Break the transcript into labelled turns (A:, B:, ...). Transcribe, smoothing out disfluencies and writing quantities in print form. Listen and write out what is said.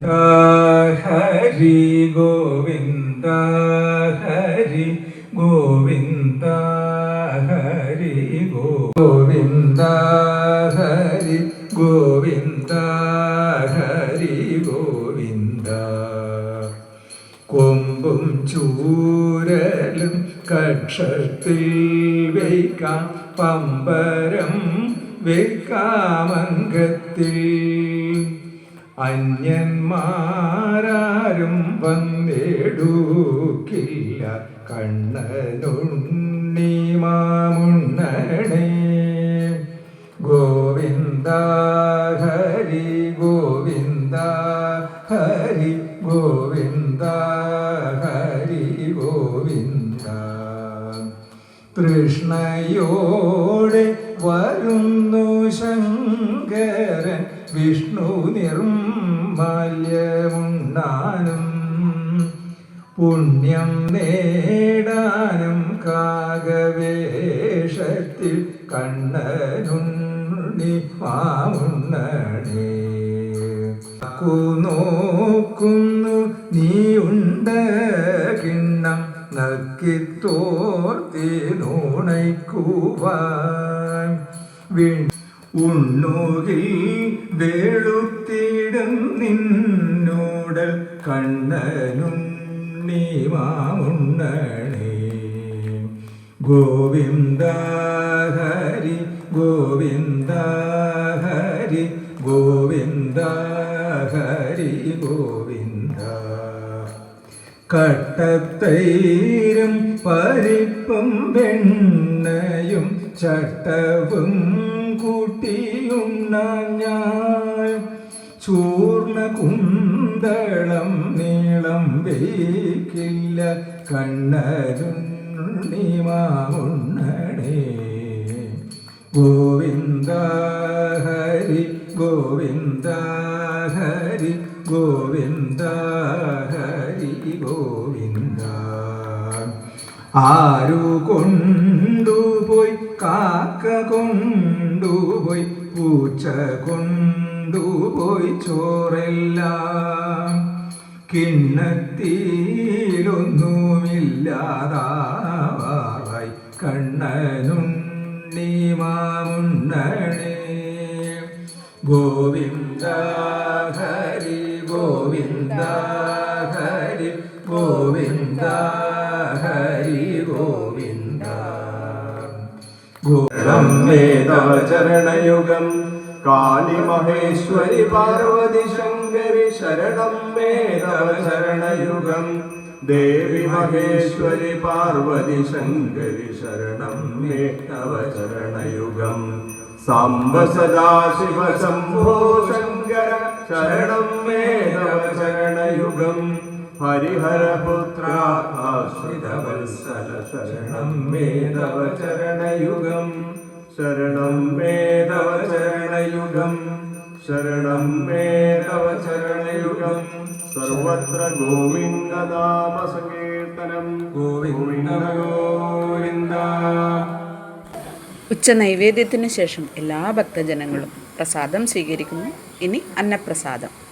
A: ഹരി ഗോവിന്ദ ഹരി ഗോവിന്ദ ഹരി ഗോവിന്ദ ഹരി ഗോവിന്ദ ഹരി ഗോവിന്ദ. കൊമ്പും ചൂരലും കക്ഷത്തിൽ വയ്ക്കാം, പമ്പരം വെക്കാമംഗത്തിൽ. അന്യന്മാരാരും വന്നെടുക്കില്ല കണ്ണനുണ്ണി മാമുണ്ണണേ. ഗോവിന്ദ ഹരി ഗോവിന്ദ ഹരി ഗോവിന്ദ ഹരി ഗോവിന്ദ. തൃഷ്ണയോടെ വരുന്നു ശങ്കരൻ വിഷ്ണു നിർമാല്യമുണ്ണാനും പുണ്യം നേടാനും കാകവേഷത്തിൽ കണ്ണനുണ്ണി മാമുണ്ണണേ. നോക്കുന്നു നീ ഉണ്ട കിണ്ണം നക്കിത്തോർത്തി നുണയ്ക്കുവാൻ. ഉണ്ണുകിൽ വെളുത്തിടും നിന്നോടൽ കണ്ണനുണ്ണി മാമുണ്ണണേ. ഗോവിന്ദ ഹരി ഗോവിന്ദ ഹരി ഗോവിന്ദ ഹരി ഗോവിന്ദ. കട്ടത്തൈരും പരിപ്പും വെണ്ണയും ചട്ടവും കൂട്ടിയുണ്ണാൻ ഞാൻ. ചൂർണ കുന്തളം നീളം വയ്ക്കില്ല കണ്ണനുണ്ണി മാമുണ്ണണേ. ഗോവിന്ദ ഹരി ഗോവിന്ദ ഹരി ഗോവിന്ദ ഹരി ഗോവിന്ദ. ആരു കൊണ്ടുപോയി കാക്ക കൊണ്ടുപോയി പൂച്ച കൊണ്ടുപോയി ചോറെല്ലാം. കിണ്ണത്തിലൊന്നുമില്ലാതായി കണ്ണനുണ്ണി മാമുണ്ണണേ. ഗോവിന്ദ ഹരി ഗോവിന്ദ ഹരി ഗോവിന്ദ ഹരി ഗോവിന്ദ.
B: ഗോരംബേ തവ ചരണയുഗം കാളി മഹേശ്വരി പാർവതി ശങ്കരി ശരണം മേ തവ ചരണയുഗം. ദേവി മഹേശ്വരി പാർവതി ശങ്കരി ശരണം മേ തവ ചരണയുഗം. സാംബ സദാശിവ ശംഭോ ശങ്കര ശരണം മേ തവ ചരണയുഗം. ഹരിഹരപുത്ര ആശ്രിതവത്സല ശരണം മേ തവ ചരണയുഗം. ശരണം മേ തവ ചരണയുഗം. ശരണം മേ തവ ചരണയുഗം. സർവത്ര ഗോവിന്ദനാമ സങ്കീർത്തനം. ഗോവിന്ദ ഗോവിന്ദ.
C: ഉച്ചനൈവേദ്യത്തിനു ശേഷം എല്ലാ ഭക്തജനങ്ങളും പ്രസാദം സ്വീകരിക്കുന്നു. ഇനി അന്നപ്രസാദം.